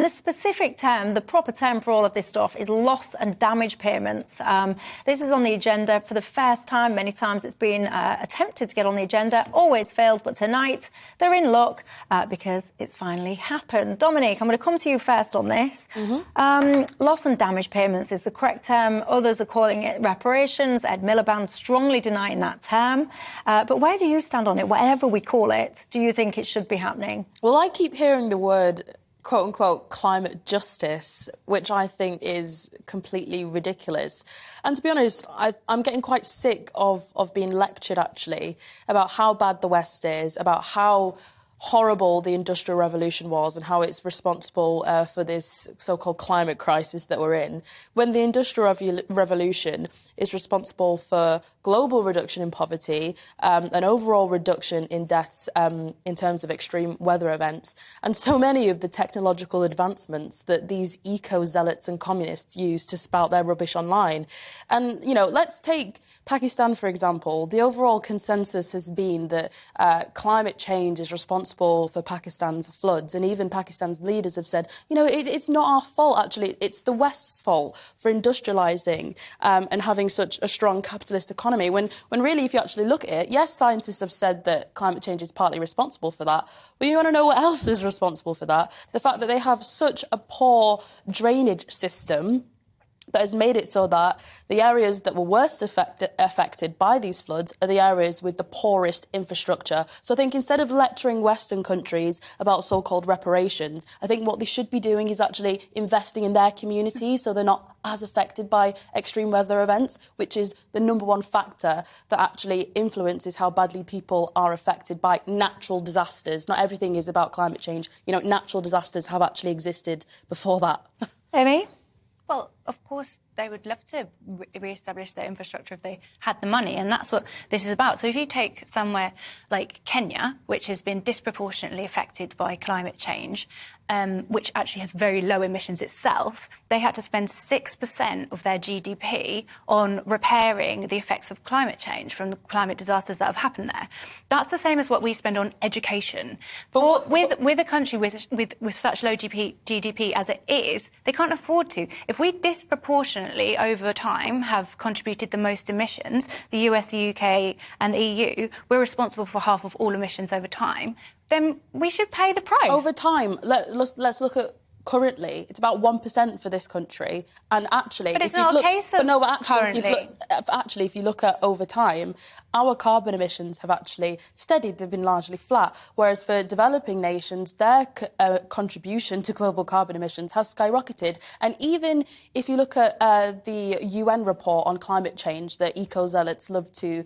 The specific term, the proper term for all of this stuff is loss and damage payments. This is on the agenda for the first time. Many times it's been attempted to get on the agenda, always failed, but tonight they're in luck because it's finally happened. Dominique, I'm going to come to you first on this. Loss and damage payments is the correct term. Others are calling it reparations. Ed Miliband strongly denying that term. But where do you stand on it? Whatever we call it, do you think it should be happening? Well, I keep hearing the word quote-unquote climate justice, which I think is completely ridiculous. And to be honest, I'm getting quite sick of being lectured, actually, about how bad the West is, about how horrible the Industrial Revolution was and how it's responsible for this so-called climate crisis that we're in, when the Industrial Revolution is responsible for global reduction in poverty, an overall reduction in deaths in terms of extreme weather events, and so many of the technological advancements that these eco-zealots and communists use to spout their rubbish online. And, you know, let's take Pakistan, for example. The overall consensus has been that climate change is responsible for Pakistan's floods, and even Pakistan's leaders have said, you know, it's not our fault, actually, it's the West's fault for industrialising and having such a strong capitalist economy, when really, if you actually look at it, yes, scientists have said that climate change is partly responsible for that, but you want to know what else is responsible for that? The fact that they have such a poor drainage system that has made it so that the areas that were worst affected by these floods are the areas with the poorest infrastructure. So I think instead of lecturing Western countries about so-called reparations, I think what they should be doing is actually investing in their communities so they're not as affected by extreme weather events, which is the number one factor that actually influences how badly people are affected by natural disasters. Not everything is about climate change. You know, natural disasters have actually existed before that. Amy? Well, of course, they would love to re-establish their infrastructure if they had the money, and that's what this is about. So if you take somewhere like Kenya, which has been disproportionately affected by climate change, which actually has very low emissions itself, they had to spend 6% of their GDP on repairing the effects of climate change from the climate disasters that have happened there. That's the same as what we spend on education. But with a country with such low GDP as it is, they can't afford to. If we disproportionately over time have contributed the most emissions, the US, the UK and the EU, we're responsible for half of all emissions over time, then we should pay the price. Over time, let's look at currently, it's about 1% for this country, and actually, but it's not a case of actually, if you look at over time, our carbon emissions have actually steadied. They've been largely flat, whereas for developing nations, their contribution to global carbon emissions has skyrocketed. And even if you look at the UN report on climate change that eco-zealots love to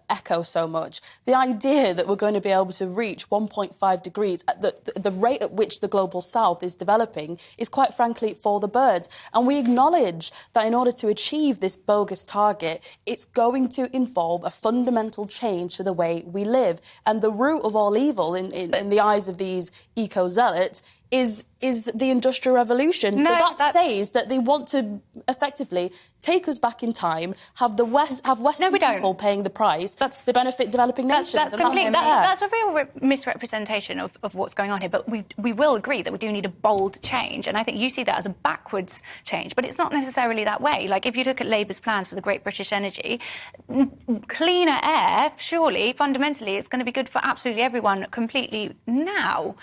echo so much, the idea that we're going to be able to reach 1.5 degrees at the rate at which the global south is developing is quite frankly for the birds. And we acknowledge that in order to achieve this bogus target, it's going to involve a fundamental change to the way we live. And the root of all evil in the eyes of these eco-zealots is the Industrial Revolution. No, so that says that they want to effectively take us back in time, have Western people paying the price to benefit developing nations. That's a real misrepresentation of what's going on here. But we will agree that we do need a bold change. And I think you see that as a backwards change. But it's not necessarily that way. Like, if you look at Labour's plans for the Great British Energy, cleaner air, surely, fundamentally, it's going to be good for absolutely everyone completely now.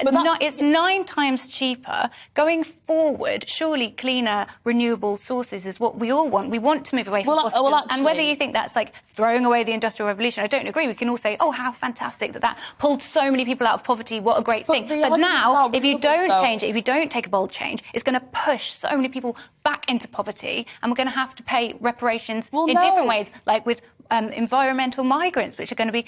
But it's 9 times cheaper. Going forward, surely cleaner, renewable sources is what we all want. We want to move away from fossil fuels. And whether you think that's like throwing away the Industrial Revolution, I don't agree. We can all say, oh, how fantastic that pulled so many people out of poverty. What a great thing. But now, if you don't change it, if you don't take a bold change, it's going to push so many people back into poverty, and we're going to have to pay reparations in different ways, like with environmental migrants, which are going to be